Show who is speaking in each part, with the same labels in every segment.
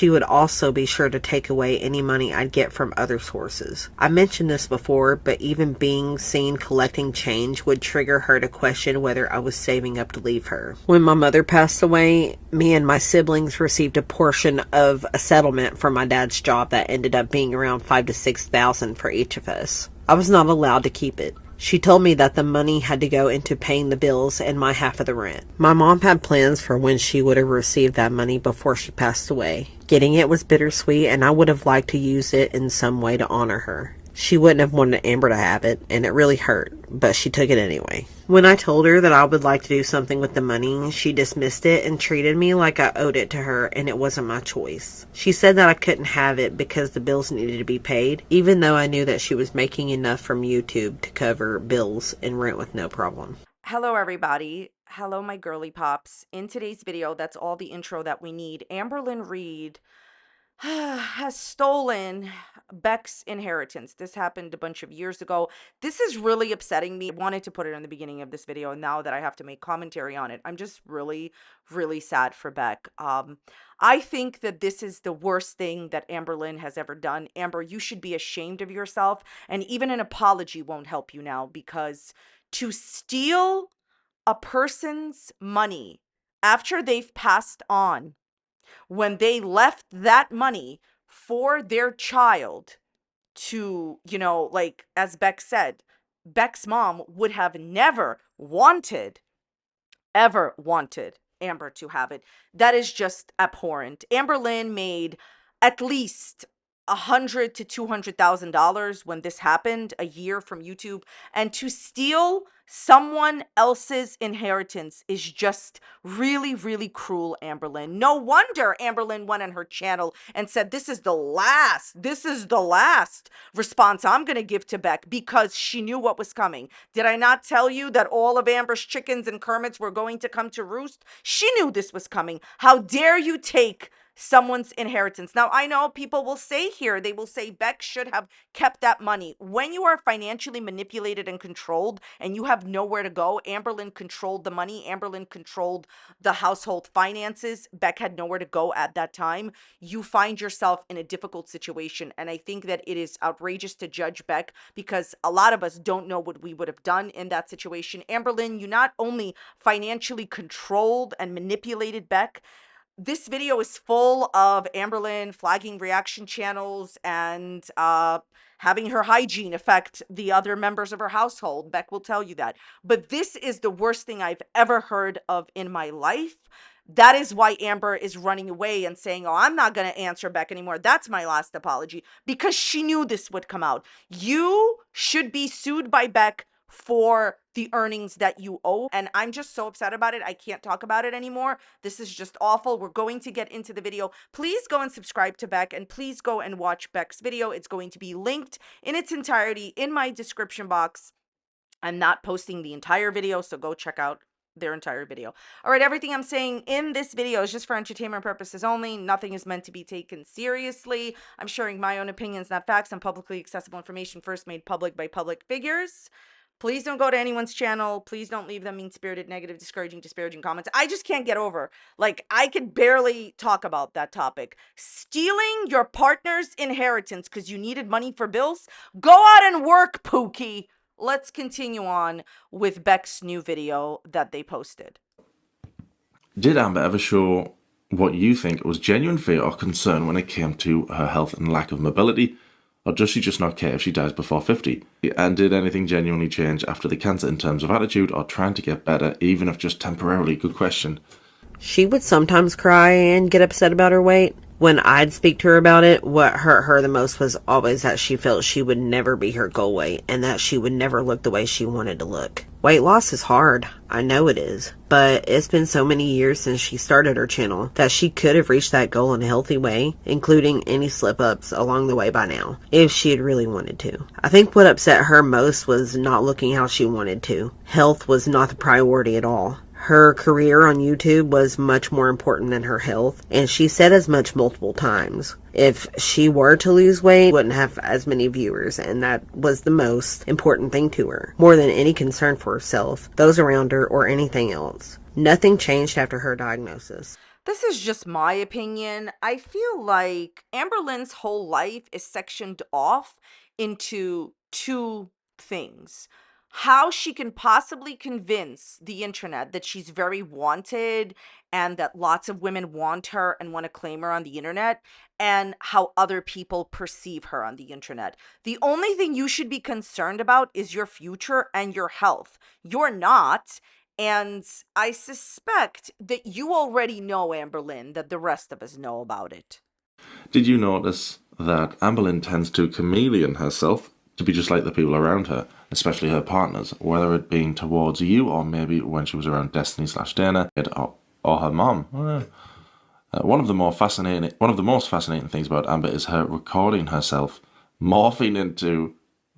Speaker 1: she would also be sure to take away any money I'd get from other sources. I mentioned this before, but even being seen collecting change would trigger her to question whether I was saving up to leave her. When my mother passed away, me and my siblings received a portion of a settlement from my dad's job that ended up being around $5,000 to $6,000 for each of us. I was not allowed to keep it. She told me that the money had to go into paying the bills and my half of the rent. My mom had plans for when she would have received that money before she passed away. Getting it was bittersweet, and I would have liked to use it in some way to honor her. She wouldn't have wanted Amber to have it, and it really hurt, but she took it anyway. When I told her that I would like to do something with the money, she dismissed it and treated me like I owed it to her and it wasn't my choice. She said that I couldn't have it because the bills needed to be paid, even though I knew that she was making enough from YouTube to cover bills and rent with no problem.
Speaker 2: Hello, everybody. Hello, my girly pops. In today's video, that's all the intro that we need. Amberlynn Reid has stolen Beck's inheritance. This happened a bunch of years ago. This is really upsetting me. I wanted to put it in the beginning of this video, and now that I have to make commentary on it, I'm just really, really sad for Beck. I think that this is the worst thing that Amberlynn has ever done. Amber, you should be ashamed of yourself, and even an apology won't help you now, because to steal a person's money after they've passed on, when they left that money for their child to, like, as Beck said, Beck's mom would have never ever wanted Amber to have it. That is just abhorrent. Amberlynn made at least $100,000 to $200,000 when this happened a year from YouTube, and to steal someone else's inheritance is just really, really cruel, Amberlynn. No wonder Amberlynn went on her channel and said, this is the last response I'm going to give to Beck, because she knew what was coming. Did I not tell you that all of Amber's chickens and Kermits were going to come to roost? She knew this was coming. How dare you take someone's inheritance? Now, I know people will say here, they will say Beck should have kept that money. When you are financially manipulated and controlled and you have nowhere to go, Amberlynn controlled the money. Amberlynn controlled the household finances. Beck had nowhere to go at that time. You find yourself in a difficult situation. And I think that it is outrageous to judge Beck, because a lot of us don't know what we would have done in that situation. Amberlynn, you not only financially controlled and manipulated Beck. This video is full of Amberlynn flagging reaction channels and having her hygiene affect the other members of her household. Beck will tell you that. But this is the worst thing I've ever heard of in my life. That is why Amber is running away and saying, oh, I'm not going to answer Beck anymore. That's my last apology, because she knew this would come out. You should be sued by Beck for the earnings that you owe. And I'm just so upset about it. I can't talk about it anymore. This is just awful. We're going to get into the video. Please go and subscribe to Beck, and please go and watch Beck's video. It's going to be linked in its entirety in my description box. I'm not posting the entire video, so go check out their entire video. All right, everything I'm saying in this video is just for entertainment purposes only. Nothing is meant to be taken seriously. I'm sharing my own opinions, not facts, and publicly accessible information first made public by public figures. Please don't go to anyone's channel. Please don't leave them mean-spirited, negative, disparaging comments. I just can't get over. Like, I could barely talk about that topic. Stealing your partner's inheritance because you needed money for bills? Go out and work, Pookie. Let's continue on with Beck's new video that they posted.
Speaker 3: Did Amber ever show what you think was genuine fear or concern when it came to her health and lack of mobility? Or does she just not care if she dies before 50? And did anything genuinely change after the cancer in terms of attitude or trying to get better, even if just temporarily? Good question.
Speaker 1: She would sometimes cry and get upset about her weight. When I'd speak to her about it, what hurt her the most was always that she felt she would never be her goal weight and that she would never look the way she wanted to look. Weight loss is hard. I know it is. But it's been so many years since she started her channel that she could have reached that goal in a healthy way, including any slip-ups along the way by now, if she had really wanted to. I think what upset her most was not looking how she wanted to. Health was not the priority at all. Her career on YouTube was much more important than her health, and she said as much multiple times. If she were to lose weight, she wouldn't have as many viewers, and that was the most important thing to her, more than any concern for herself, those around her, or anything else. Nothing changed after her diagnosis.
Speaker 2: This is just my opinion. I feel like Amberlynn's whole life is sectioned off into two things. How she can possibly convince the internet that she's very wanted and that lots of women want her and want to claim her on the internet, and how other people perceive her on the internet. The only thing you should be concerned about is your future and your health. You're not. And I suspect that you already know, Amberlynn, that the rest of us know about it.
Speaker 3: Did you notice that Amberlynn tends to chameleon herself to be just like the people around her, especially her partners, whether it being towards you or maybe when she was around Destiny slash Dana or her mom? One of the most fascinating things about Amber is her recording herself morphing into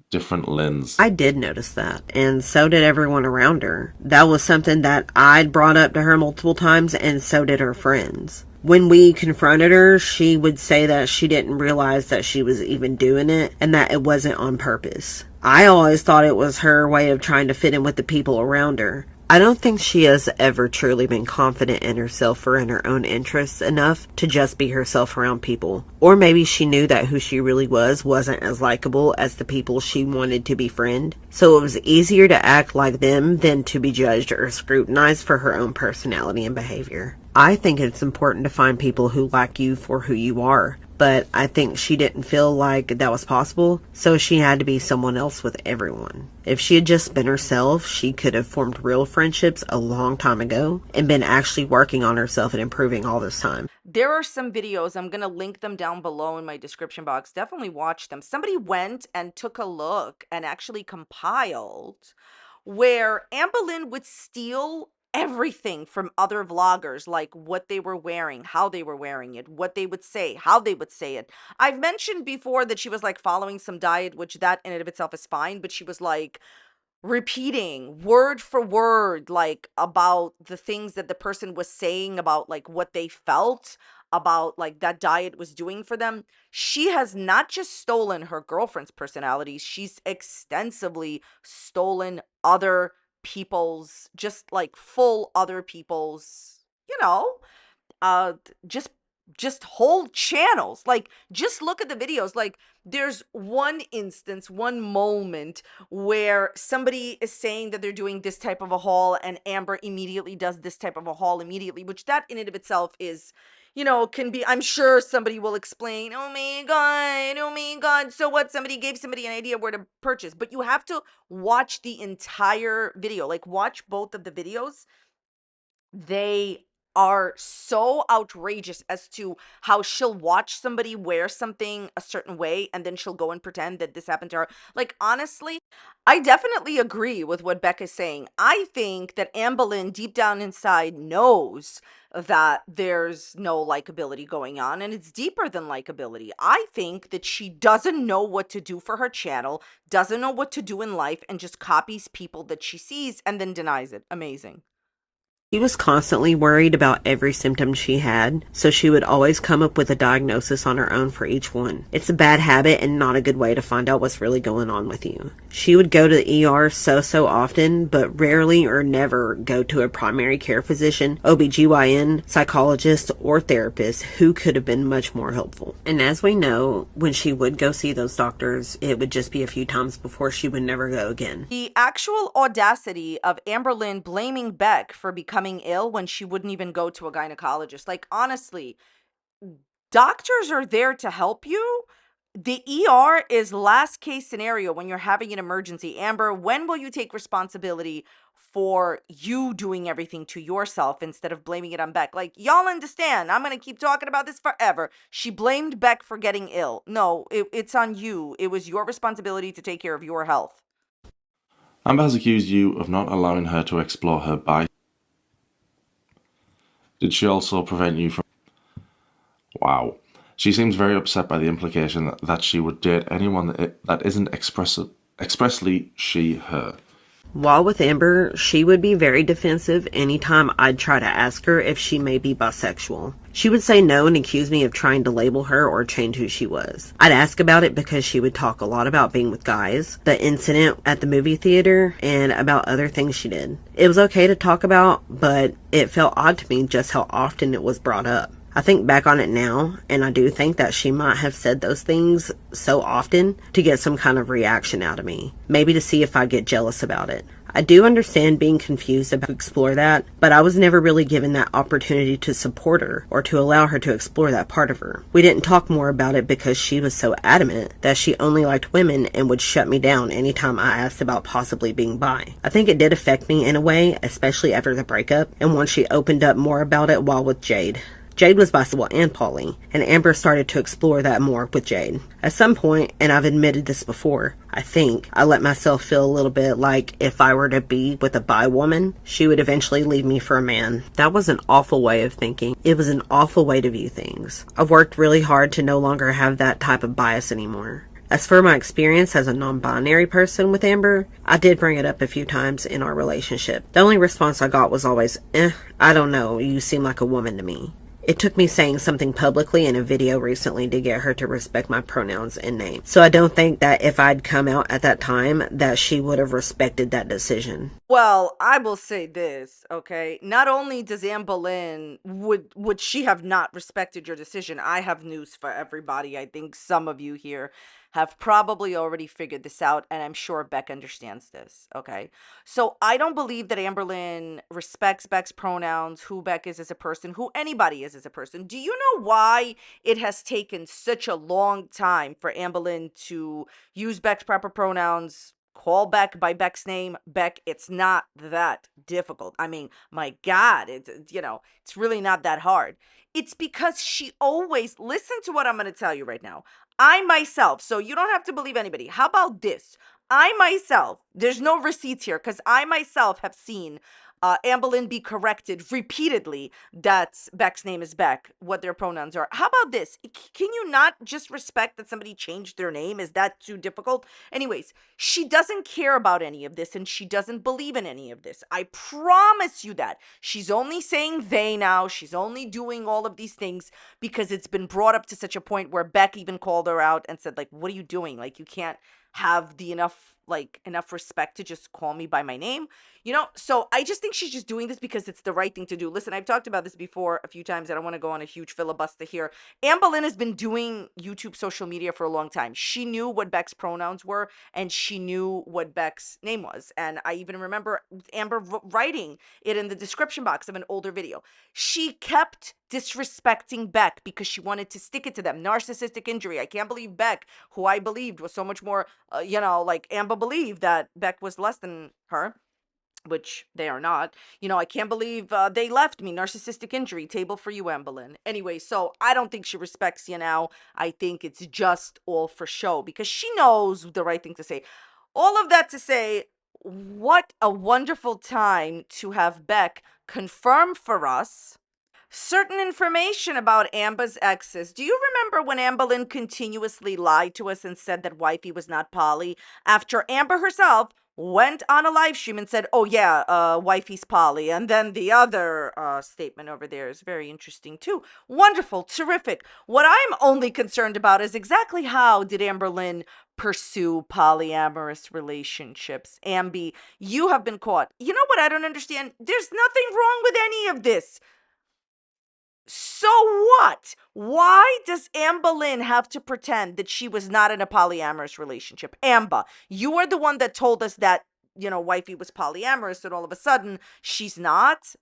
Speaker 3: different Lyns.
Speaker 1: I did notice that, and so did everyone around her. That was something that I'd brought up to her multiple times, and so did her friends. When we confronted her, she would say that she didn't realize that she was even doing it, and that it wasn't on purpose. I always thought it was her way of trying to fit in with the people around her. I don't think she has ever truly been confident in herself or in her own interests enough to just be herself around people. Or maybe she knew that who she really wasn't as likable as the people she wanted to befriend, so it was easier to act like them than to be judged or scrutinized for her own personality and behavior. I think it's important to find people who like you for who you are, but I think she didn't feel like that was possible, so she had to be someone else with everyone. If she had just been herself, she could have formed real friendships a long time ago and been actually working on herself and improving all this time.
Speaker 2: There are some videos, I'm going to link them down below in my description box. Definitely watch them. Somebody went and took a look and actually compiled where Amberlynn would steal everything from other vloggers, like what they were wearing, how they were wearing it, what they would say, how they would say it. I've mentioned before that she was like following some diet, which that in and of itself is fine, but she was like repeating word for word like about the things that the person was saying about like what they felt about like that diet was doing for them. She has not just stolen her girlfriend's personalities, she's extensively stolen other people's, just like full other people's, you know, uh just just whole channels. Like, just look at the videos. Like, there's one instance, one moment where somebody is saying that they're doing this type of a haul and Amber immediately does this type of a haul immediately, which that in and of itself is, you know, can be, I'm sure somebody will explain, oh my god, so what, somebody gave somebody an idea where to purchase. But you have to watch the entire video, like watch both of the videos. They are so outrageous as to how she'll watch somebody wear something a certain way and then she'll go and pretend that this happened to her. Like, honestly, I definitely agree with what Beck is saying. I think that Amberlynn deep down inside knows that there's no likability going on, and it's deeper than likability. I think that she doesn't know what to do for her channel, doesn't know what to do in life, and just copies people that she sees and then denies it. Amazing.
Speaker 1: She was constantly worried about every symptom she had, so she would always come up with a diagnosis on her own for each one. It's a bad habit and not a good way to find out what's really going on with you. She would go to the ER so often, but rarely or never go to a primary care physician, OBGYN, psychologist, or therapist who could have been much more helpful. And as we know, when she would go see those doctors, it would just be a few times before she would never go again.
Speaker 2: The actual audacity of Amberlynn blaming Beck for becoming ill when she wouldn't even go to a gynecologist. Like, honestly, doctors are there to help you. The ER is last case scenario when you're having an emergency. Amber, when will you take responsibility for you doing everything to yourself instead of blaming it on Beck? Like, y'all understand, I'm going to keep talking about this forever. She blamed Beck for getting ill. No, it's on you. It was your responsibility to take care of your health.
Speaker 3: Amber has accused you of not allowing her to explore her bi. Did she also prevent you from... Wow. She seems very upset by the implication that she would date anyone that isn't expressly she, her.
Speaker 1: While with Amber, she would be very defensive anytime I'd try to ask her if she may be bisexual. She would say no and accuse me of trying to label her or change who she was. I'd ask about it because she would talk a lot about being with guys, the incident at the movie theater, and about other things she did. It was okay to talk about, but it felt odd to me just how often it was brought up. I think back on it now, and I do think that she might have said those things so often to get some kind of reaction out of me. Maybe to see if I get jealous about it. I do understand being confused about to explore that, but I was never really given that opportunity to support her or to allow her to explore that part of her. We didn't talk more about it because she was so adamant that she only liked women and would shut me down anytime I asked about possibly being bi. I think it did affect me in a way, especially after the breakup, and once she opened up more about it while with Jade. Jade was bisexual and poly, and Amber started to explore that more with Jade. At some point, and I've admitted this before, I think I let myself feel a little bit like if I were to be with a bi woman, she would eventually leave me for a man. That was an awful way of thinking. It was an awful way to view things. I've worked really hard to no longer have that type of bias anymore. As for my experience as a non-binary person with Amber, I did bring it up a few times in our relationship. The only response I got was always, I don't know, you seem like a woman to me. It took me saying something publicly in a video recently to get her to respect my pronouns and name. So I don't think that if I'd come out at that time that she would have respected that decision.
Speaker 2: Well, I will say this, okay? Not only does Amberlynn, would she have not respected your decision, I have news for everybody. I think some of you here have probably already figured this out, and I'm sure Beck understands this, okay? So I don't believe that Amberlynn respects Beck's pronouns, who Beck is as a person, who anybody is as a person. Do you know why it has taken such a long time for Amberlynn to use Beck's proper pronouns, call Beck by Beck's name? Beck, it's not that difficult. I mean, my God, it's really not that hard. It's because she always, listen to what I'm going to tell you right now. I myself, so you don't have to believe anybody. How about this? I myself, there's no receipts here because I myself have seen Amberlynn be corrected repeatedly that Beck's name is Beck, what their pronouns are. How about this? Can you not just respect that somebody changed their name? Is that too difficult? Anyways, she doesn't care about any of this and she doesn't believe in any of this. I promise you that. She's only saying they now. She's only doing all of these things because it's been brought up to such a point where Beck even called her out and said, like, what are you doing? Like, you can't have enough respect to just call me by my name, so I just think she's just doing this because it's the right thing to do. Listen, I've talked about this before a few times. I don't want to go on a huge filibuster here. Amberlynn has been doing YouTube social media for a long time. She knew what Beck's pronouns were and she knew what Beck's name was, and I even remember Amber writing it in the description box of an older video. She kept disrespecting Beck because she wanted to stick it to them. Narcissistic injury. I can't believe Beck, who I believed was so much more, like Amber believed that Beck was less than her, which they are not. I can't believe they left me. Narcissistic injury. Table for you, Amberlynn. Anyway, so I don't think she respects you now. I think it's just all for show because she knows the right thing to say. All of that to say, what a wonderful time to have Beck confirm for us certain information about Amber's exes. Do you remember when Amberlynn continuously lied to us and said that wifey was not poly after Amber herself went on a live stream and said, oh yeah, wifey's poly? And then the other statement over there is very interesting too. Wonderful, terrific. What I'm only concerned about is exactly how did Amberlynn pursue polyamorous relationships? Ambi, you have been caught. You know what I don't understand? There's nothing wrong with any of this. So what? Why does Amberlynn have to pretend that she was not in a polyamorous relationship? Amber, you are the one that told us that, wifey was polyamorous and all of a sudden she's not.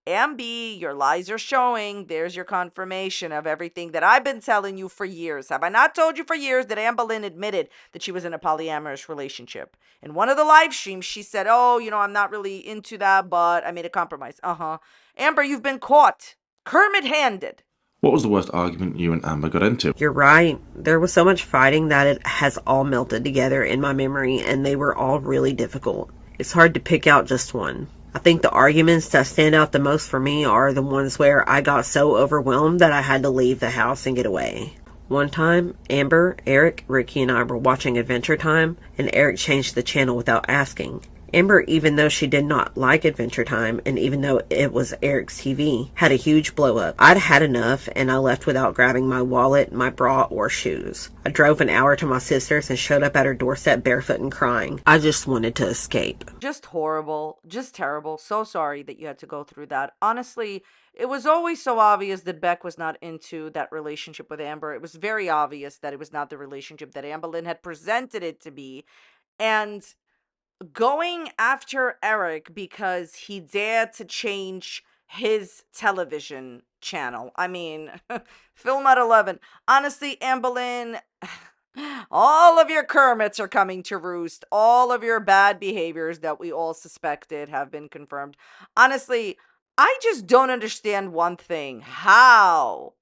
Speaker 2: Ambi, your lies are showing. There's your confirmation of everything that I've been telling you for years. Have I not told you for years that Amberlynn admitted that she was in a polyamorous relationship? In one of the live streams, she said, oh, I'm not really into that, but I made a compromise. Amber, you've been caught. Kermit-handed.
Speaker 3: What was the worst argument you and Amber got into?
Speaker 1: You're right. There was so much fighting that it has all melted together in my memory, and they were all really difficult. It's hard to pick out just one. I think the arguments that stand out the most for me are the ones where I got so overwhelmed that I had to leave the house and get away. One time, Amber, Eric, Ricky, and I were watching Adventure Time, and Eric changed the channel without asking. Amber, even though she did not like Adventure Time, and even though it was Eric's TV, had a huge blow up. I'd had enough, and I left without grabbing my wallet, my bra, or shoes. I drove an hour to my sister's and showed up at her doorstep barefoot and crying. I just wanted to escape.
Speaker 2: Just horrible. Just terrible. So sorry that you had to go through that. Honestly, it was always so obvious that Beck was not into that relationship with Amber. It was very obvious that it was not the relationship that Amberlynn had presented it to be. And going after Eric because he dared to change his television channel. I mean, film at 11. Honestly, Amberlynn, all of your Kermits are coming to roost. All of your bad behaviors that we all suspected have been confirmed. Honestly, I just don't understand one thing. How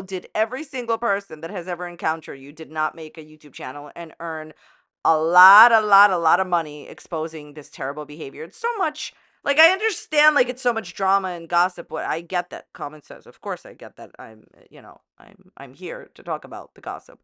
Speaker 2: did every single person that has ever encountered you did not make a YouTube channel and earn a lot of money exposing this terrible behavior? It's so much, like, I understand, like, it's so much drama and gossip. What I get that, common sense. Of course I get that. I'm here to talk about the gossip.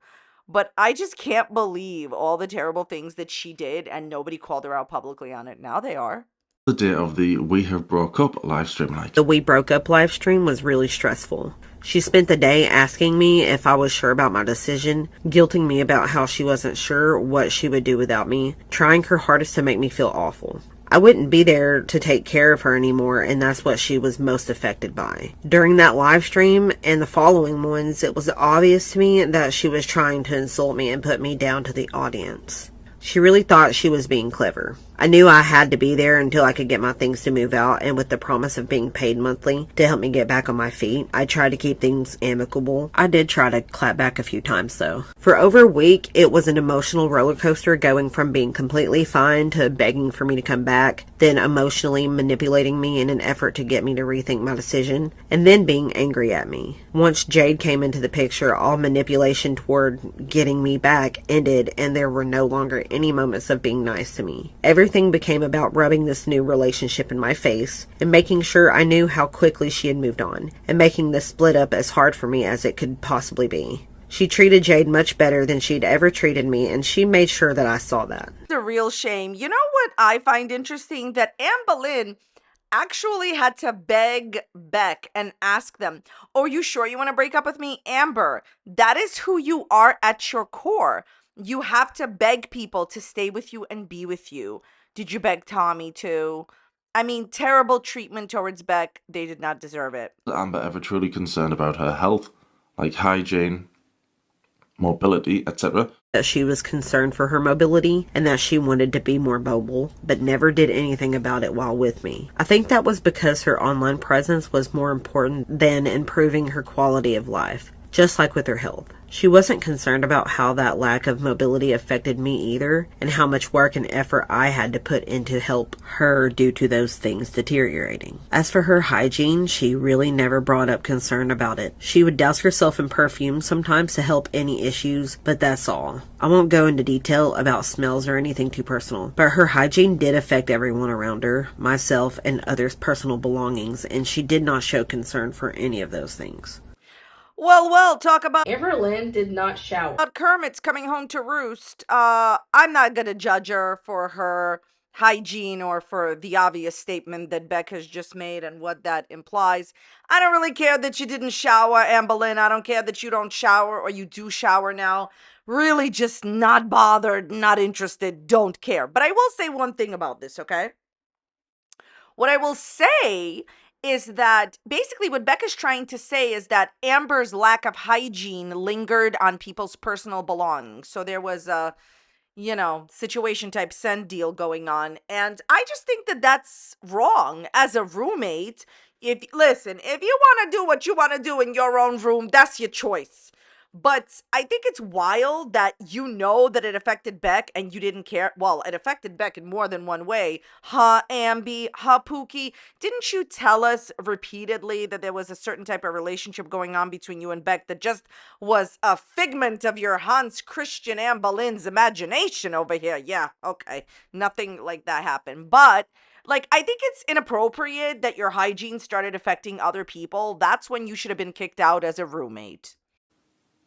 Speaker 2: But I just can't believe all the terrible things that she did and nobody called her out publicly on it. Now they are.
Speaker 3: The day of the We Have Broke Up live stream, like.
Speaker 1: The We Broke Up live stream was really stressful. She spent the day asking me if I was sure about my decision, guilting me about how she wasn't sure what she would do without me, trying her hardest to make me feel awful. I wouldn't be there to take care of her anymore, and that's what she was most affected by. During that live stream and the following ones, it was obvious to me that she was trying to insult me and put me down to the audience. She really thought she was being clever. I knew I had to be there until I could get my things to move out, and with the promise of being paid monthly to help me get back on my feet, I tried to keep things amicable. I did try to clap back a few times though. For over a week, it was an emotional roller coaster, going from being completely fine to begging for me to come back, then emotionally manipulating me in an effort to get me to rethink my decision, and then being angry at me. Once Jade came into the picture, all manipulation toward getting me back ended, and there were no longer any moments of being nice to me. Everything became about rubbing this new relationship in my face and making sure I knew how quickly she had moved on, and making the split up as hard for me as it could possibly be. She treated Jade much better than she'd ever treated me, and she made sure that I saw that.
Speaker 2: It's a real shame. You know what I find interesting? That Amberlynn actually had to beg Beck and ask them, "Oh, are you sure you want to break up with me?" Amber, that is who you are at your core. You have to beg people to stay with you and be with you. Did you beg Tommy too? I mean, terrible treatment towards Beck. They did not deserve it.
Speaker 3: Was Amber ever truly concerned about her health, like hygiene, mobility, etc.?
Speaker 1: That she was concerned for her mobility and that she wanted to be more mobile, but never did anything about it while with me. I think that was because her online presence was more important than improving her quality of life, just like with her health. She wasn't concerned about how that lack of mobility affected me either, and how much work and effort I had to put in to help her due to those things deteriorating. As for her hygiene, she really never brought up concern about it. She would douse herself in perfume sometimes to help any issues, but that's all. I won't go into detail about smells or anything too personal, but her hygiene did affect everyone around her, myself, and others' personal belongings, and she did not show concern for any of those things.
Speaker 2: Well, talk about
Speaker 4: Amberlynn did not shower.
Speaker 2: Kermit's coming home to roost. I'm not gonna judge her for her hygiene or for the obvious statement that Beck has just made and what that implies. I don't really care that you didn't shower, Amberlynn. I don't care that you don't shower or you do shower now. Really just not bothered, not interested, don't care. But I will say one thing about this, okay? What I will say is that basically what Beck is trying to say is that Amber's lack of hygiene lingered on people's personal belongings. So there was a, situation type send deal going on. And I just think that that's wrong as a roommate. If you want to do what you want to do in your own room, that's your choice. But I think it's wild that you know that it affected Beck and you didn't care. Well, it affected Beck in more than one way. Huh, Ambi? Huh, Pookie? Didn't you tell us repeatedly that there was a certain type of relationship going on between you and Beck that just was a figment of your Hans Christian Amberlynn's imagination over here? Yeah, okay. Nothing like that happened. But I think it's inappropriate that your hygiene started affecting other people. That's when you should have been kicked out as a roommate.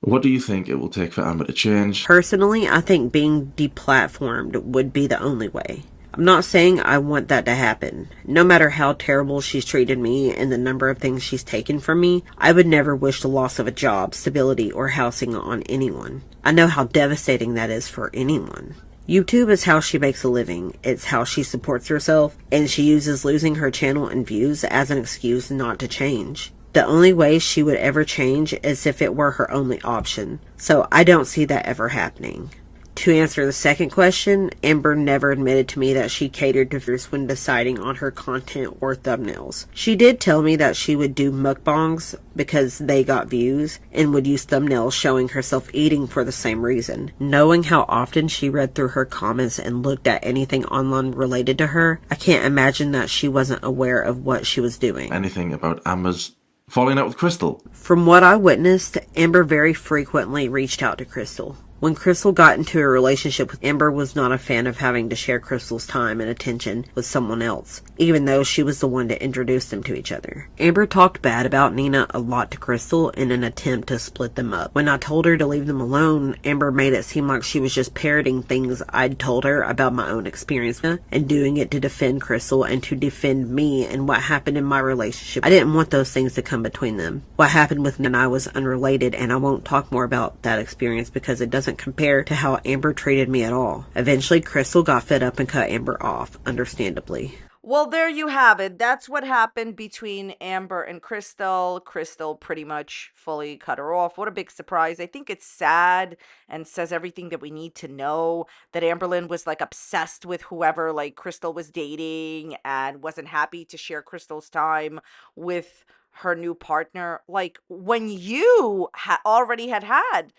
Speaker 3: What do you think it will take for Amber to change?
Speaker 1: Personally, I think being deplatformed would be the only way. I'm not saying I want that to happen. No matter how terrible she's treated me and the number of things she's taken from me, I would never wish the loss of a job, stability, or housing on anyone. I know how devastating that is for anyone. YouTube is how she makes a living. It's how she supports herself, and she uses losing her channel and views as an excuse not to change. The only way she would ever change is if it were her only option, so I don't see that ever happening. To answer the second question, Amber never admitted to me that she catered to viewers when deciding on her content or thumbnails. She did tell me that she would do mukbangs because they got views, and would use thumbnails showing herself eating for the same reason. Knowing how often she read through her comments and looked at anything online related to her, I can't imagine that she wasn't aware of what she was doing.
Speaker 3: Anything about Amber's falling out with Crystal?
Speaker 1: From what I witnessed, Amber very frequently reached out to Crystal. When Crystal got into a relationship with Amber, was not a fan of having to share Crystal's time and attention with someone else, even though she was the one to introduce them to each other. Amber talked bad about Nina a lot to Crystal in an attempt to split them up. When I told her to leave them alone, Amber made it seem like she was just parroting things I'd told her about my own experience and doing it to defend Crystal and to defend me and what happened in my relationship. I didn't want those things to come between them. What happened with Nina and I was unrelated, and I won't talk more about that experience because it doesn't compare to how Amber treated me at all. Eventually, Crystal got fed up and cut Amber off, understandably.
Speaker 2: Well, there you have it. That's what happened between Amber and Crystal. Crystal pretty much fully cut her off. What a big surprise. I think it's sad and says everything that we need to know, that Amberlynn was like obsessed with whoever like Crystal was dating and wasn't happy to share Crystal's time with her new partner. Like, when you already had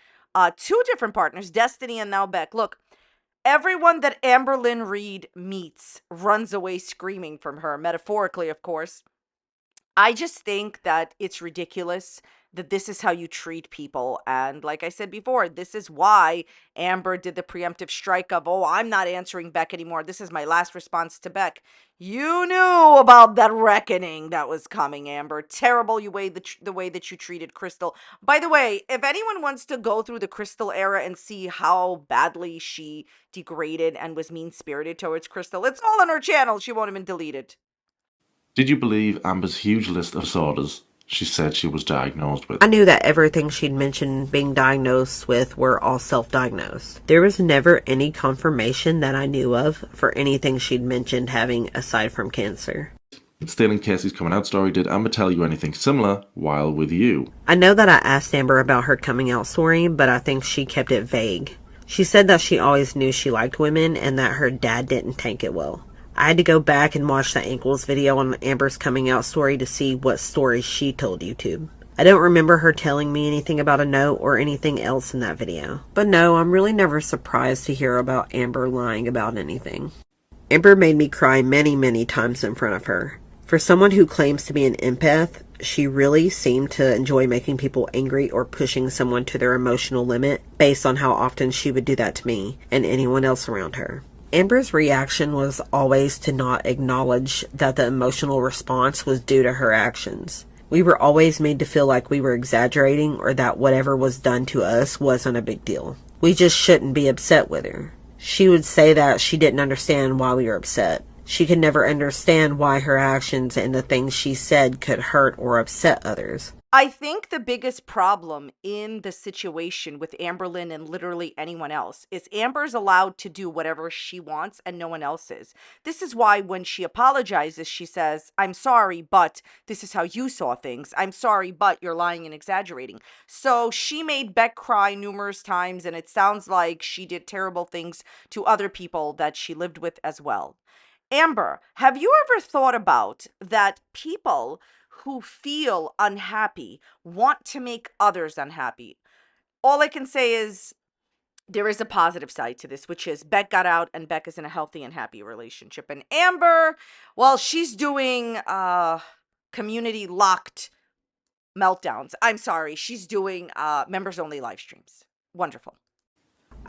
Speaker 2: two different partners, Destiny and now Beck. Look, everyone that Amberlynn Reid meets runs away screaming from her, metaphorically, of course. I just think that it's ridiculous that this is how you treat people. And like I said before, this is why Amber did the preemptive strike of, oh, I'm not answering Beck anymore. This is my last response to Beck. You knew about that reckoning that was coming, Amber. Terrible the way that you treated Crystal. By the way, if anyone wants to go through the Crystal era and see how badly she degraded and was mean-spirited towards Crystal, it's all on her channel. She won't even delete it.
Speaker 3: Did you believe Amber's huge list of disorders she said she was diagnosed with?
Speaker 1: I knew that everything she'd mentioned being diagnosed with were all self-diagnosed. There was never any confirmation that I knew of for anything she'd mentioned having aside from cancer.
Speaker 3: Stealing Casey's coming out story, did Amber tell you anything similar while with you?
Speaker 1: I know that I asked Amber about her coming out story, but I think she kept it vague. She said that she always knew she liked women and that her dad didn't take it well. I had to go back and watch the Ankles video on Amber's coming out story to see what story she told YouTube. I don't remember her telling me anything about a note or anything else in that video. But no, I'm really never surprised to hear about Amber lying about anything. Amber made me cry many, many times in front of her. For someone who claims to be an empath, she really seemed to enjoy making people angry or pushing someone to their emotional limit based on how often she would do that to me and anyone else around her. Amber's reaction was always to not acknowledge that the emotional response was due to her actions. We were always made to feel like we were exaggerating or that whatever was done to us wasn't a big deal. We just shouldn't be upset with her. She would say that she didn't understand why we were upset. She could never understand why her actions and the things she said could hurt or upset others.
Speaker 2: I think the biggest problem in the situation with Amberlynn and literally anyone else is Amber's allowed to do whatever she wants and no one else is. This is why when she apologizes, she says, I'm sorry, but this is how you saw things. I'm sorry, but you're lying and exaggerating. So she made Beck cry numerous times, and it sounds like she did terrible things to other people that she lived with as well. Amber, have you ever thought about that people who feel unhappy want to make others unhappy? All I can say is there is a positive side to this, which is Beck got out and Beck is in a healthy and happy relationship. And Amber, well, she's doing community locked meltdowns. I'm sorry, she's doing members only live streams. Wonderful.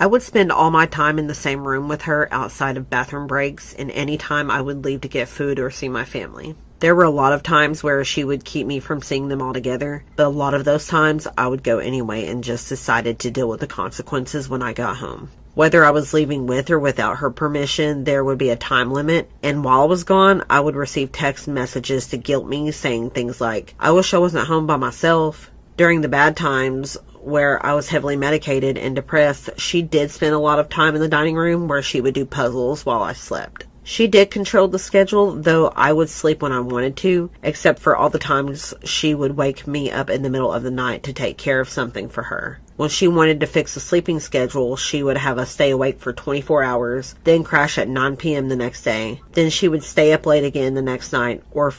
Speaker 1: I would spend all my time in the same room with her outside of bathroom breaks and any time I would leave to get food or see my family. There were a lot of times where she would keep me from seeing them all together, but a lot of those times I would go anyway and just decided to deal with the consequences when I got home. Whether I was leaving with or without her permission, there would be a time limit, and while I was gone, I would receive text messages to guilt me saying things like, "I wish I wasn't home by myself." During the bad times, where I was heavily medicated and depressed, she did spend a lot of time in the dining room where she would do puzzles while I slept. She did control the schedule, though I would sleep when I wanted to, except for all the times she would wake me up in the middle of the night to take care of something for her. When she wanted to fix the sleeping schedule, she would have us stay awake for 24 hours, then crash at 9 p.m. the next day. Then she would stay up late again the next night, or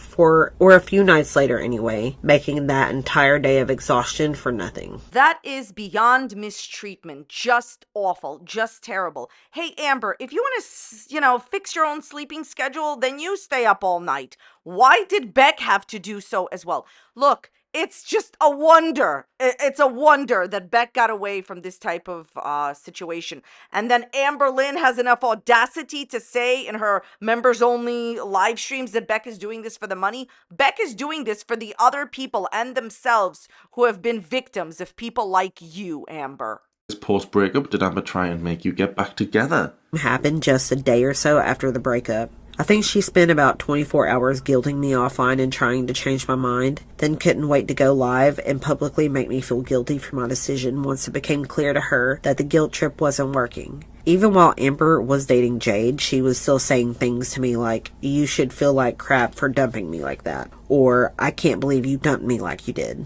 Speaker 1: a few nights later anyway, making that entire day of exhaustion for nothing.
Speaker 2: That is beyond mistreatment. Just awful. Just terrible. Hey, Amber, if you want to, fix your own sleeping schedule, then you stay up all night. Why did Beck have to do so as well? Look, it's just a wonder. It's a wonder that Beck got away from this type of situation. And then Amberlynn has enough audacity to say in her members-only live streams that Beck is doing this for the money. Beck is doing this for the other people and themselves who have been victims of people like you, Amber.
Speaker 3: Post-breakup, did Amber try and make you get back together?
Speaker 1: It happened just a day or so after the breakup. I think she spent about 24 hours guilting me offline and trying to change my mind, then couldn't wait to go live and publicly make me feel guilty for my decision once it became clear to her that the guilt trip wasn't working. Even while Amber was dating Jade, she was still saying things to me like, "You should feel like crap for dumping me like that," or "I can't believe you dumped me like you did."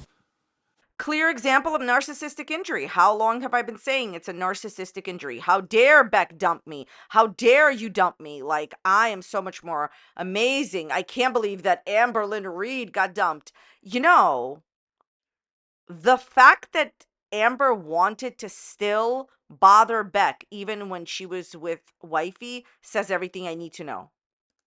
Speaker 2: Clear example of narcissistic injury. How long have I been saying it's a narcissistic injury? How dare Beck dump me? How dare you dump me? Like, I am so much more amazing. I can't believe that Amberlynn Reid got dumped. The fact that Amber wanted to still bother Beck, even when she was with wifey, says everything I need to know.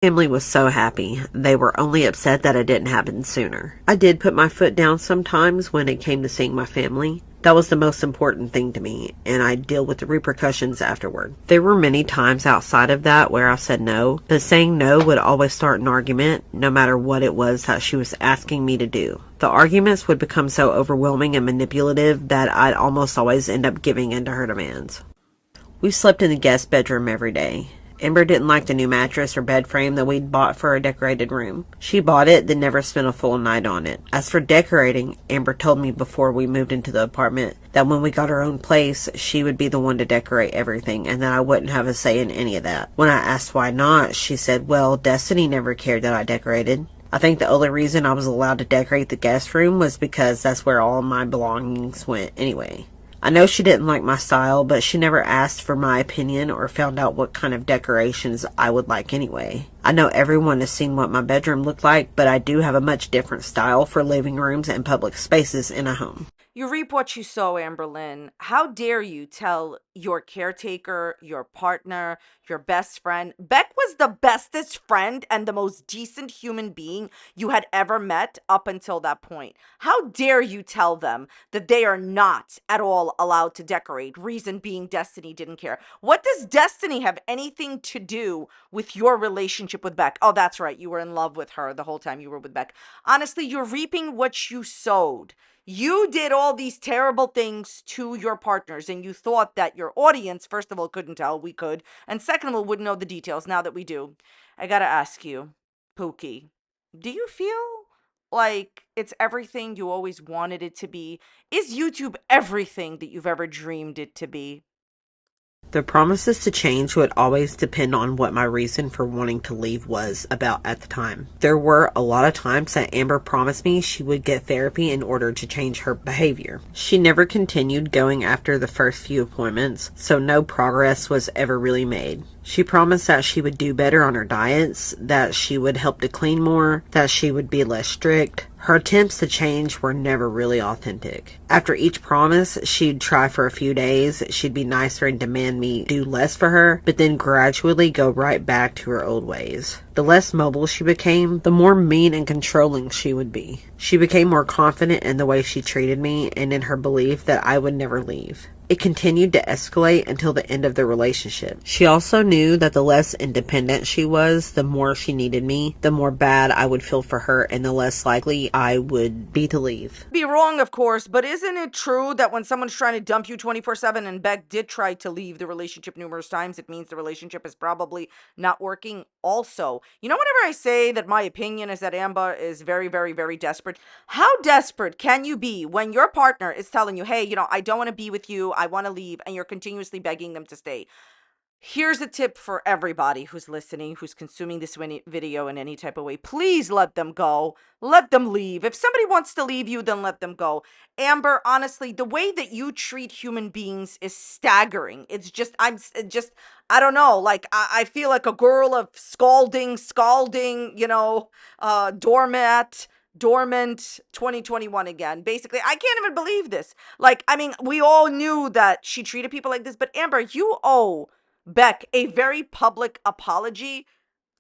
Speaker 1: Family was so happy. They were only upset that it didn't happen sooner. I did put my foot down sometimes when it came to seeing my family. That was the most important thing to me, and I'd deal with the repercussions afterward. There were many times outside of that where I said no, but saying no would always start an argument, no matter what it was that she was asking me to do. The arguments would become so overwhelming and manipulative that I'd almost always end up giving in to her demands. We slept in the guest bedroom every day. Amber didn't like the new mattress or bed frame that we'd bought for our decorated room. She bought it, then never spent a full night on it. As for decorating, Amber told me before we moved into the apartment that when we got our own place, she would be the one to decorate everything and that I wouldn't have a say in any of that. When I asked why not, she said, "Well, Destiny never cared that I decorated." I think the only reason I was allowed to decorate the guest room was because that's where all of my belongings went anyway. I know she didn't like my style, but she never asked for my opinion or found out what kind of decorations I would like anyway. I know everyone has seen what my bedroom looked like, but I do have a much different style for living rooms and public spaces in a home.
Speaker 2: You reap what you sow, Amberlynn. How dare you tell your caretaker, your partner, your best friend? Beck was the bestest friend and the most decent human being you had ever met up until that point. How dare you tell them that they are not at all allowed to decorate? Reason being Destiny didn't care. What does Destiny have anything to do with your relationship with Beck? Oh, that's right. You were in love with her the whole time you were with Beck. Honestly, you're reaping what you sowed. You did all these terrible things to your partners, and you thought that your audience, first of all, couldn't tell. We could. And second of all, wouldn't know the details. Now that we do, I gotta ask you, Pookie, do you feel like it's everything you always wanted it to be? Is YouTube everything that you've ever dreamed it to be?
Speaker 1: The promises to change would always depend on what my reason for wanting to leave was about at the time. There were a lot of times that Amber promised me she would get therapy in order to change her behavior. She never continued going after the first few appointments, so no progress was ever really made. She promised that she would do better on her diets, that she would help to clean more, that she would be less strict. Her attempts to change were never really authentic. After each promise, she'd try for a few days, she'd be nicer and demand me do less for her, but then gradually go right back to her old ways. The less mobile she became, the more mean and controlling she would be. She became more confident in the way she treated me and in her belief that I would never leave. It continued to escalate until the end of the relationship. She also knew that the less independent she was, the more she needed me, the more bad I would feel for her, and the less likely I would be to leave.
Speaker 2: Be wrong, of course, but isn't it true that when someone's trying to dump you 24/7, and Beck did try to leave the relationship numerous times, it means the relationship is probably not working also? You know, whenever I say that my opinion is that Amber is very, very, very desperate, how desperate can you be when your partner is telling you, hey, I don't want to be with you, I want to leave, and you're continuously begging them to stay? Here's a tip for everybody who's listening, who's consuming this video in any type of way. Please let them go. Let them leave. If somebody wants to leave you, then let them go. Amber, honestly, the way that you treat human beings is staggering. It's just, I don't know. Like, I feel like a girl of scalding, dormant 2021 again. Basically, I can't even believe this. Like, I mean, we all knew that she treated people like this, but Amber, you owe Beck a very public apology,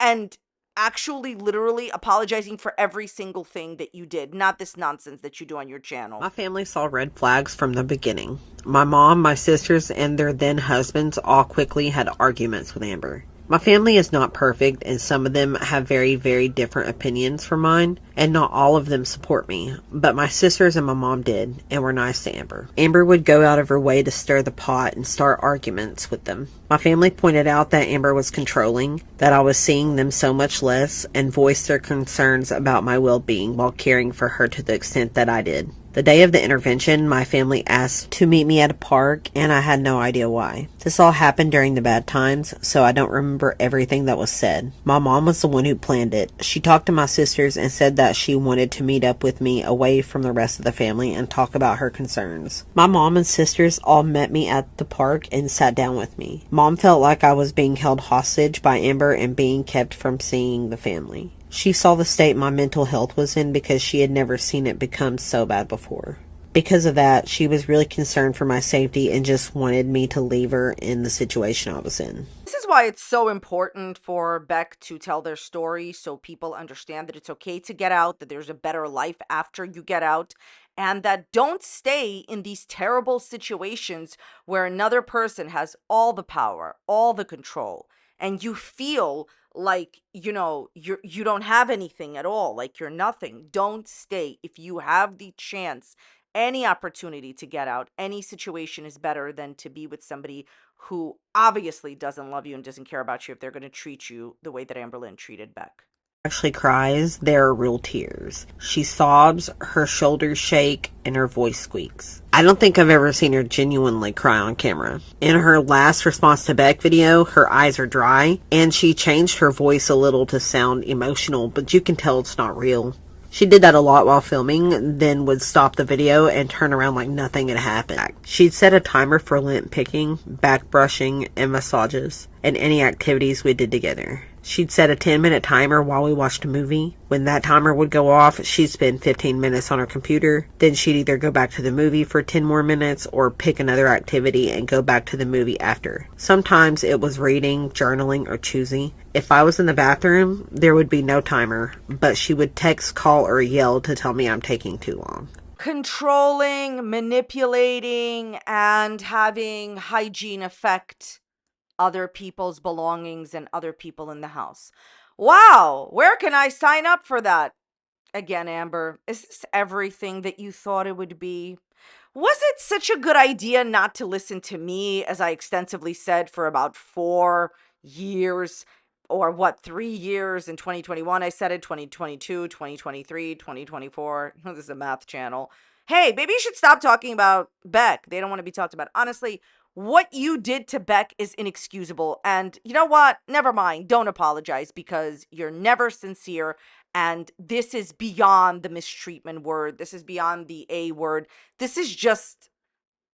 Speaker 2: and actually literally apologizing for every single thing that you did, not this nonsense that you do on your channel.
Speaker 1: My family saw red flags from the beginning. My mom, my sisters, and their then husbands all quickly had arguments with Amber. My family is not perfect, and some of them have very, very different opinions from mine, and not all of them support me, but my sisters and my mom did, and were nice to Amber. Amber would go out of her way to stir the pot and start arguments with them. My family pointed out that Amber was controlling, that I was seeing them so much less, and voiced their concerns about my well-being while caring for her to the extent that I did. The day of the intervention, my family asked to meet me at a park, and I had no idea why. This all happened during the bad times, so I don't remember everything that was said. My mom was the one who planned it. She talked to my sisters and said that she wanted to meet up with me away from the rest of the family and talk about her concerns. My mom and sisters all met me at the park and sat down with me. Mom felt like I was being held hostage by Amber and being kept from seeing the family. She saw the state my mental health was in because she had never seen it become so bad before. Because of that, she was really concerned for my safety and just wanted me to leave her in the situation I was in.
Speaker 2: This is why it's so important for Beck to tell their story, so people understand that it's okay to get out, that there's a better life after you get out, and that don't stay in these terrible situations where another person has all the power, all the control, and you feel like, you don't have anything at all, like you're nothing. Don't stay. If you have the chance, any opportunity to get out, any situation is better than to be with somebody who obviously doesn't love you and doesn't care about you if they're going to treat you the way that Amberlynn treated Beck.
Speaker 1: Actually cries, there are real tears. She sobs, her shoulders shake, and her voice squeaks. I don't think I've ever seen her genuinely cry on camera. In her last response to Beck video, her eyes are dry, and she changed her voice a little to sound emotional, but you can tell it's not real. She did that a lot while filming, then would stop the video and turn around like nothing had happened. She'd set a timer for lint picking, back brushing, and massages, and any activities we did together. She'd set a 10-minute timer while we watched a movie. When that timer would go off, she'd spend 15 minutes on her computer. Then she'd either go back to the movie for 10 more minutes or pick another activity and go back to the movie after. Sometimes it was reading, journaling, or choosy. If I was in the bathroom, there would be no timer, but she would text, call, or yell to tell me I'm taking too long.
Speaker 2: Controlling, manipulating, and having hygiene affect other people's belongings and other people in the house. Wow, where can I sign up for that? Again, Amber, is this everything that you thought it would be? Was it such a good idea not to listen to me, as I extensively said, for about 4 years? Or what, 3 years in 2021? I said it, 2022, 2023, 2024. This is a math channel. Hey, maybe you should stop talking about Beck. They don't want to be talked about. Honestly, what you did to Beck is inexcusable. And you know what? Never mind. Don't apologize, because you're never sincere. And this is beyond the mistreatment word. This is beyond the A word. This is just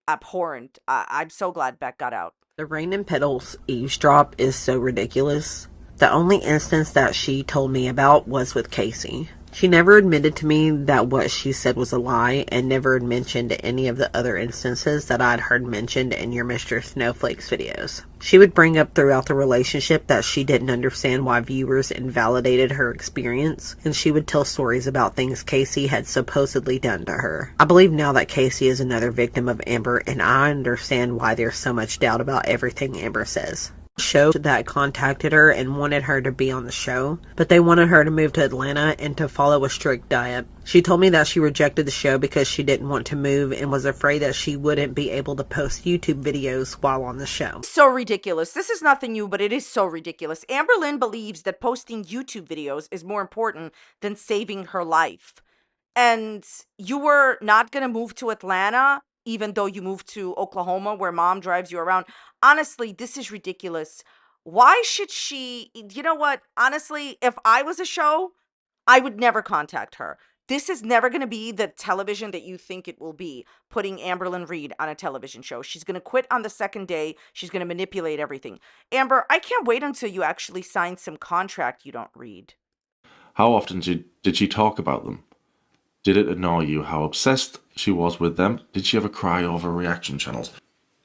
Speaker 2: abhorrent. I'm so glad Beck got out.
Speaker 1: The Rain and Petals eavesdrop is so ridiculous. The only instance that she told me about was with Casey. She never admitted to me that what she said was a lie, and never had mentioned any of the other instances that I'd heard mentioned in your Mr. Snowflakes videos. She would bring up throughout the relationship that she didn't understand why viewers invalidated her experience, and she would tell stories about things Casey had supposedly done to her. I believe now that Casey is another victim of Amber, and I understand why there's so much doubt about everything Amber says. Show that contacted her and wanted her to be on the show, but they wanted her to move to Atlanta and to follow a strict diet. She told me that she rejected the show because she didn't want to move and was afraid that she wouldn't be able to post YouTube videos while on the show.
Speaker 2: So ridiculous. This is nothing new, but it is so ridiculous. Amberlynn believes that posting YouTube videos is more important than saving her life. And you were not going to move to Atlanta, even though you moved to Oklahoma where mom drives you around. Honestly, this is ridiculous. Why should she? You know what? Honestly, if I was a show, I would never contact her. This is never going to be the television that you think it will be, putting Amberlynn Reid on a television show. She's going to quit on the second day. She's going to manipulate everything. Amber, I can't wait until you actually sign some contract you don't read.
Speaker 3: How often did she talk about them? Did it annoy you how obsessed she was with them? Did she ever cry over reaction channels?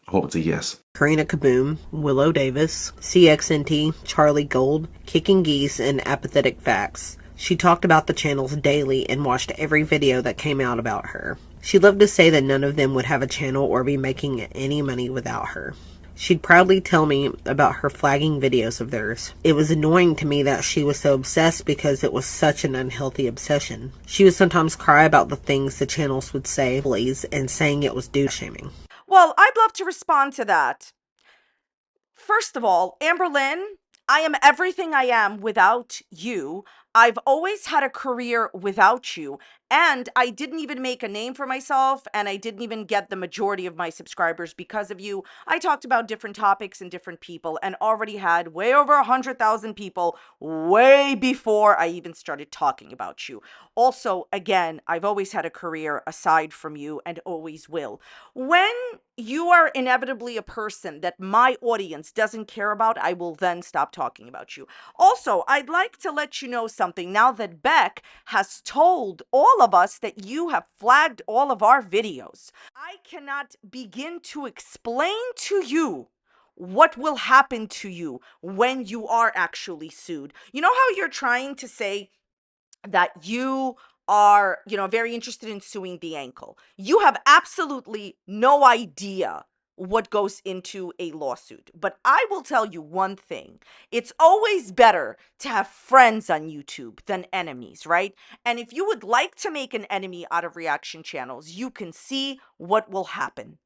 Speaker 3: I hope it's a yes.
Speaker 1: Karina, Kaboom, Willow Davis, CXNT, Charlie Gold, Kicking Geese, and Apathetic Facts. She talked about the channels daily and watched every video that came out about her. She loved to say that none of them would have a channel or be making any money without her. She'd proudly tell me about her flagging videos of theirs. It was annoying to me that she was so obsessed because it was such an unhealthy obsession. She would sometimes cry about the things the channels would say, please, and saying it was dude shaming.
Speaker 2: Well, I'd love to respond to that. First of all, Amberlynn, I am everything I am without you. I've always had a career without you, and I didn't even make a name for myself, and I didn't even get the majority of my subscribers because of you. I talked about different topics and different people and already had way over 100,000 people way before I even started talking about you. Also, again, I've always had a career aside from you and always will. When you are inevitably a person that my audience doesn't care about, I will then stop talking about you. Also, I'd like to let you know something now that Beck has told all of us that you have flagged all of our videos. I cannot begin to explain to you what will happen to you when you are actually sued. You know how you're trying to say that you are, very interested in suing the ankle. You have absolutely no idea what goes into a lawsuit. But I will tell you one thing. It's always better to have friends on YouTube than enemies, right? And if you would like to make an enemy out of reaction channels, you can see what will happen.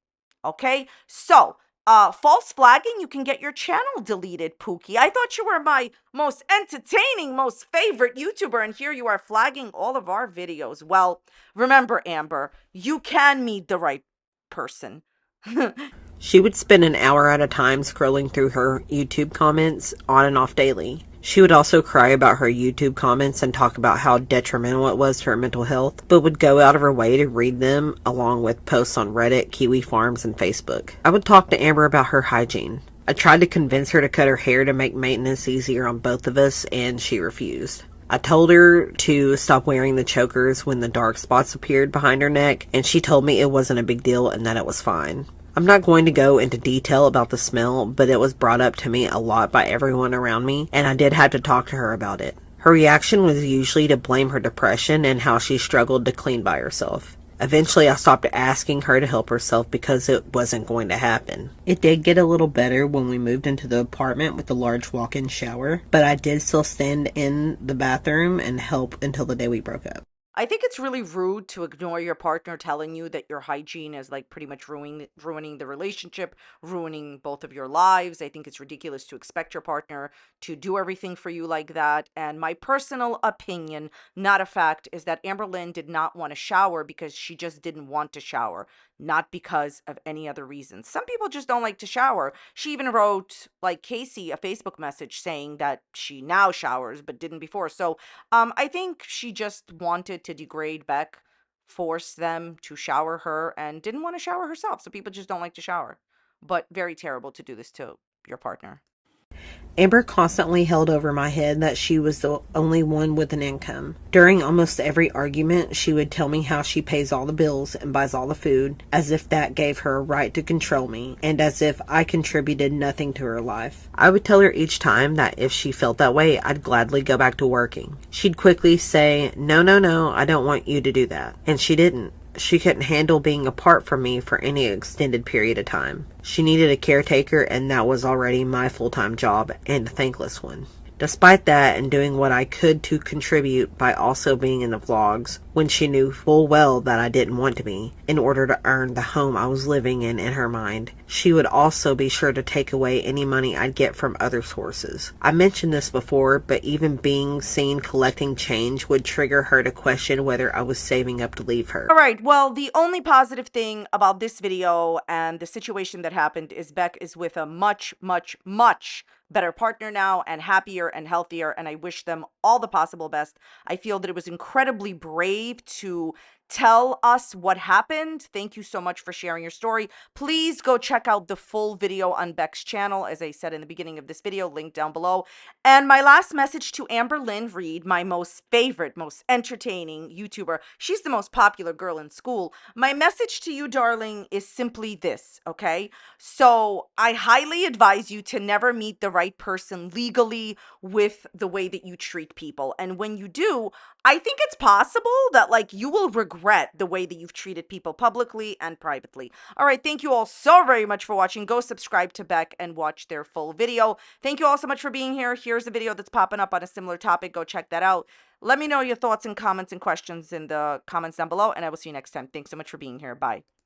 Speaker 2: Okay? So, false flagging, you can get your channel deleted, Pookie. I thought you were my most entertaining, most favorite YouTuber, and here you are flagging all of our videos. Well, remember, Amber, you can meet the right person.
Speaker 1: She would spend an hour at a time scrolling through her YouTube comments on and off daily. She would also cry about her YouTube comments and talk about how detrimental it was to her mental health, but would go out of her way to read them along with posts on Reddit, Kiwi Farms, and Facebook. I would talk to Amber about her hygiene. I tried to convince her to cut her hair to make maintenance easier on both of us, and she refused. I told her to stop wearing the chokers when the dark spots appeared behind her neck, and she told me it wasn't a big deal and that it was fine. I'm not going to go into detail about the smell, but it was brought up to me a lot by everyone around me, and I did have to talk to her about it. Her reaction was usually to blame her depression and how she struggled to clean by herself. Eventually, I stopped asking her to help herself because it wasn't going to happen. It did get a little better when we moved into the apartment with the large walk-in shower, but I did still stand in the bathroom and help until the day we broke up.
Speaker 2: I think it's really rude to ignore your partner telling you that your hygiene is like pretty much ruining the relationship, ruining both of your lives. I think it's ridiculous to expect your partner to do everything for you like that. And my personal opinion, not a fact, is that Amberlynn did not want to shower because she just didn't want to shower, not because of any other reason. Some people just don't like to shower. She even wrote, like Casey, a Facebook message saying that she now showers but didn't before. So I think she just wanted to degrade Beck, force them to shower her, and didn't want to shower herself. So people just don't like to shower. But very terrible to do this to your partner.
Speaker 1: Amber constantly held over my head that she was the only one with an income. During almost every argument, she would tell me how she pays all the bills and buys all the food, as if that gave her a right to control me, and as if I contributed nothing to her life. I would tell her each time that if she felt that way, I'd gladly go back to working. She'd quickly say, "No, no, no, I don't want you to do that." And she didn't. She couldn't handle being apart from me for any extended period of time. She needed a caretaker, and that was already my full-time job, and a thankless one. Despite that, and doing what I could to contribute by also being in the vlogs, when she knew full well that I didn't want to be, in order to earn the home I was living in her mind, she would also be sure to take away any money I'd get from other sources. I mentioned this before, but even being seen collecting change would trigger her to question whether I was saving up to leave her.
Speaker 2: All right, well, the only positive thing about this video and the situation that happened is Beck is with a much, much, much better partner now, and happier and healthier, and I wish them all the possible best. I feel that it was incredibly brave to tell us what happened. Thank you so much for sharing your story. Please go check out the full video on Beck's channel, as I said in the beginning of this video, link down below. And my last message to Amberlynn Reid, my most favorite, most entertaining YouTuber. She's the most popular girl in school. My message to you, darling, is simply this, okay? So I highly advise you to never meet the right person legally with the way that you treat people. And when you do, I think it's possible that like you will regret the way that you've treated people publicly and privately. All right, thank you all so very much for watching. Go subscribe to Beck and watch their full video. Thank you all so much for being here. Here's a video that's popping up on a similar topic. Go check that out. Let me know your thoughts and comments and questions in the comments down below, and I will see you next time. Thanks so much for being here. Bye.